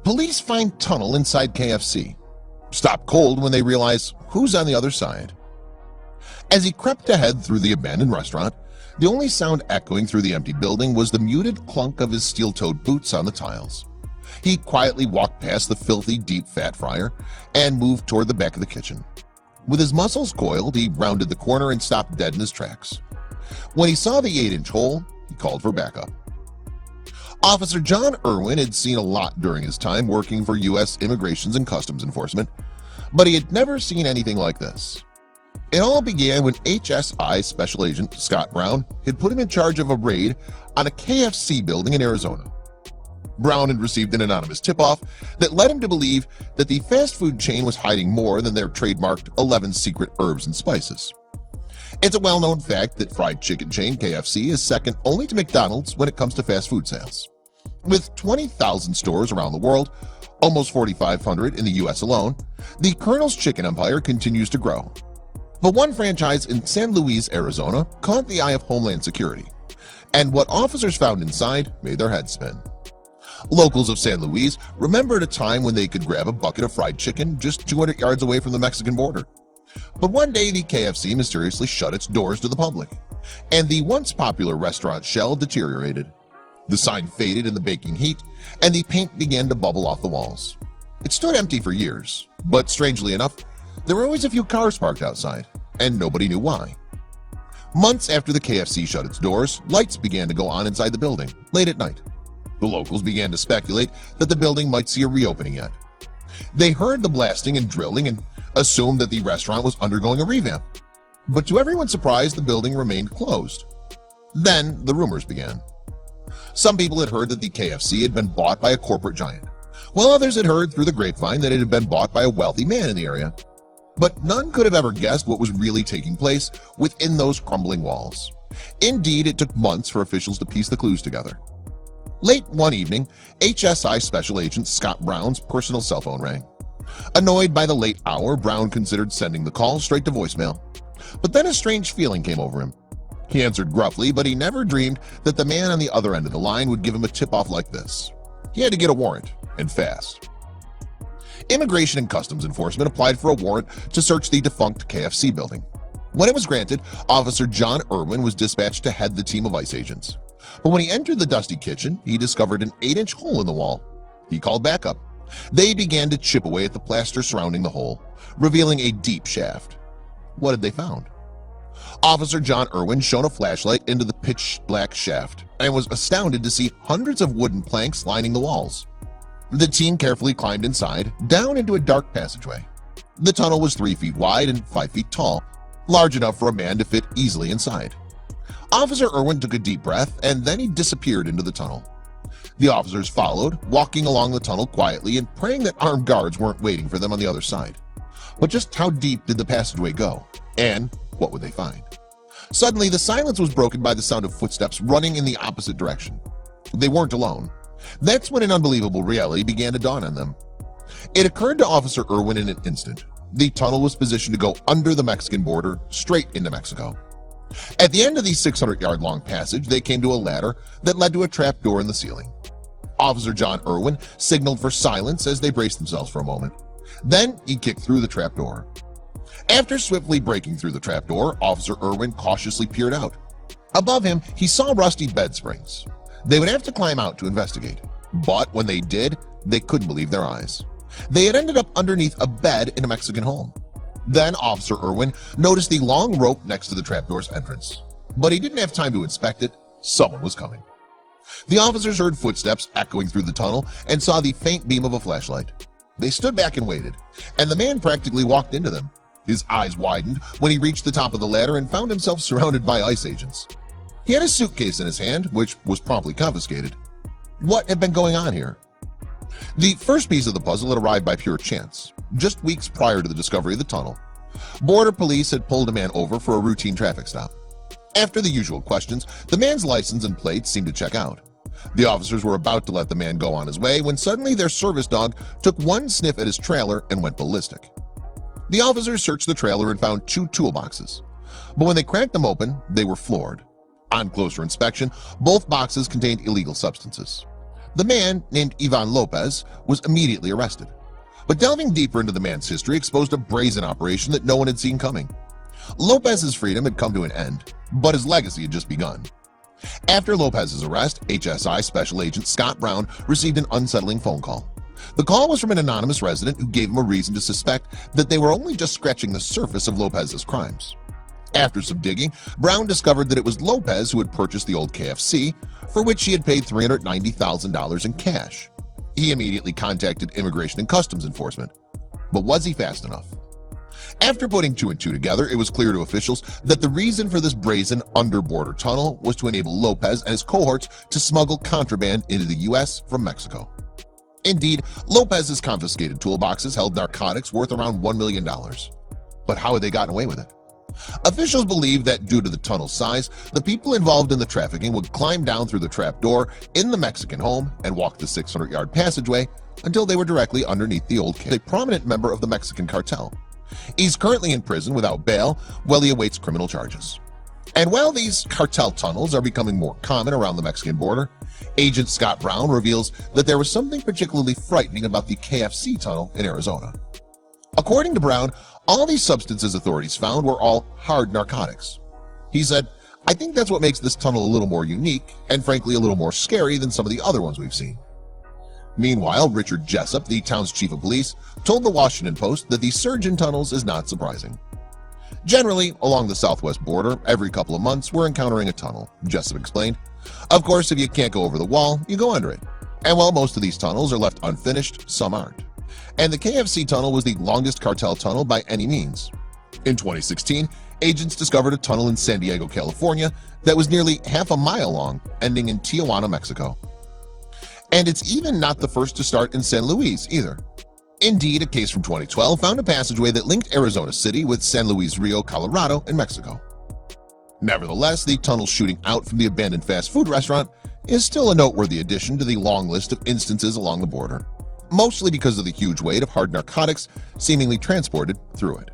Police find tunnel inside KFC. Stop cold when they realize who's on the other side. As he crept ahead through the abandoned restaurant, the only sound echoing through the empty building was the muted clunk of his steel-toed boots on the tiles. He quietly walked past the filthy deep fat fryer and moved toward the back of the kitchen. With his muscles coiled, he rounded the corner and stopped dead in his tracks. When he saw the 8-inch hole, he called for backup. Officer John Irwin had seen a lot during his time working for U.S. Immigrations and Customs Enforcement, but he had never seen anything like this. It all began when HSI Special Agent Scott Brown had put him in charge of a raid on a KFC building in Arizona. Brown had received an anonymous tip-off that led him to believe that the fast food chain was hiding more than their trademarked 11 secret herbs and spices. It's a well-known fact that fried chicken chain KFC is second only to McDonald's when it comes to fast food sales. With 20,000 stores around the world, almost 4,500 in the U.S. alone, the Colonel's Chicken empire continues to grow. But one franchise in San Luis, Arizona caught the eye of Homeland Security, and what officers found inside made their heads spin. Locals of San Luis remembered a time when they could grab a bucket of fried chicken just 200 yards away from the Mexican border. But one day the KFC mysteriously shut its doors to the public, and the once popular restaurant shell deteriorated. The sign faded in the baking heat, and the paint began to bubble off the walls. It stood empty for years, but strangely enough, there were always a few cars parked outside, and nobody knew why. Months after the KFC shut its doors, lights began to go on inside the building, late at night. The locals began to speculate that the building might see a reopening yet. They heard the blasting and drilling and assumed that the restaurant was undergoing a revamp. But to everyone's surprise, the building remained closed. Then the rumors began. Some people had heard that the KFC had been bought by a corporate giant, while others had heard through the grapevine that it had been bought by a wealthy man in the area. But none could have ever guessed what was really taking place within those crumbling walls. Indeed, it took months for officials to piece the clues together. Late one evening, HSI Special Agent Scott Brown's personal cell phone rang. Annoyed by the late hour, Brown considered sending the call straight to voicemail. But then a strange feeling came over him. He answered gruffly, but he never dreamed that the man on the other end of the line would give him a tip-off like this. He had to get a warrant, and fast. Immigration and Customs Enforcement applied for a warrant to search the defunct KFC building. When it was granted, Officer John Irwin was dispatched to head the team of ICE agents. But when he entered the dusty kitchen, he discovered an 8-inch hole in the wall. He called backup. They began to chip away at the plaster surrounding the hole, revealing a deep shaft. What had they found? Officer John Irwin shone a flashlight into the pitch-black shaft and was astounded to see hundreds of wooden planks lining the walls. The team carefully climbed inside, down into a dark passageway. The tunnel was 3 feet wide and 5 feet tall, large enough for a man to fit easily inside. Officer Irwin took a deep breath, and then he disappeared into the tunnel. The officers followed, walking along the tunnel quietly and praying that armed guards weren't waiting for them on the other side. But just how deep did the passageway go? And what would they find? Suddenly, the silence was broken by the sound of footsteps running in the opposite direction. They weren't alone. That's when an unbelievable reality began to dawn on them. It occurred to Officer Irwin in an instant. The tunnel was positioned to go under the Mexican border, straight into Mexico. At the end of the 600-yard-long passage, they came to a ladder that led to a trap door in the ceiling. Officer John Irwin signaled for silence as they braced themselves for a moment. Then he kicked through the trap door. After swiftly breaking through the trap door, Officer Irwin cautiously peered out. Above him, he saw rusty bed springs. They would have to climb out to investigate, but when they did, they couldn't believe their eyes. They had ended up underneath a bed in a Mexican home. Then Officer Irwin noticed the long rope next to the trapdoor's entrance, but he didn't have time to inspect it. Someone was coming. The officers heard footsteps echoing through the tunnel and saw the faint beam of a flashlight. They stood back and waited, and the man practically walked into them. His eyes widened when he reached the top of the ladder and found himself surrounded by ICE agents. He had a suitcase in his hand, which was promptly confiscated. What had been going on here? The first piece of the puzzle had arrived by pure chance, just weeks prior to the discovery of the tunnel. Border police had pulled a man over for a routine traffic stop. After the usual questions, the man's license and plates seemed to check out. The officers were about to let the man go on his way when suddenly their service dog took one sniff at his trailer and went ballistic. The officers searched the trailer and found 2 toolboxes, but when they cracked them open, they were floored. On closer inspection, both boxes contained illegal substances. The man, named Ivan Lopez, was immediately arrested. But delving deeper into the man's history exposed a brazen operation that no one had seen coming. Lopez's freedom had come to an end, but his legacy had just begun. After Lopez's arrest, HSI Special Agent Scott Brown received an unsettling phone call. The call was from an anonymous resident who gave him a reason to suspect that they were only just scratching the surface of Lopez's crimes. After some digging, Brown discovered that it was Lopez who had purchased the old KFC, for which he had paid $390,000 in cash. He immediately contacted Immigration and Customs Enforcement. But was he fast enough? After putting two and two together, it was clear to officials that the reason for this brazen under-border tunnel was to enable Lopez and his cohorts to smuggle contraband into the U.S. from Mexico. Indeed, Lopez's confiscated toolboxes held narcotics worth around $1 million. But how had they gotten away with it? Officials believed that due to the tunnel's size, the people involved in the trafficking would climb down through the trapdoor in the Mexican home and walk the 600-yard passageway until they were directly underneath the old cave. A prominent member of the Mexican cartel. He's currently in prison without bail while he awaits criminal charges. And while these cartel tunnels are becoming more common around the Mexican border, Agent Scott Brown reveals that there was something particularly frightening about the KFC tunnel in Arizona. According to Brown, all these substances authorities found were all hard narcotics. He said, "I think that's what makes this tunnel a little more unique and frankly a little more scary than some of the other ones we've seen." Meanwhile, Richard Jessup, the town's chief of police, told the Washington Post that the surge in tunnels is not surprising. "Generally, along the southwest border, every couple of months we're encountering a tunnel," Jessup explained. "Of course, if you can't go over the wall, you go under it. And while most of these tunnels are left unfinished, some aren't. And the KFC tunnel was the longest cartel tunnel by any means. In 2016, agents discovered a tunnel in San Diego, California that was nearly half a mile long, ending in Tijuana, Mexico. And it's even not the first to start in San Luis either. Indeed, a case from 2012 found a passageway that linked Arizona City with San Luis Rio, Colorado in Mexico. Nevertheless, the tunnel shooting out from the abandoned fast food restaurant is still a noteworthy addition to the long list of instances along the border, mostly because of the huge weight of hard narcotics seemingly transported through it.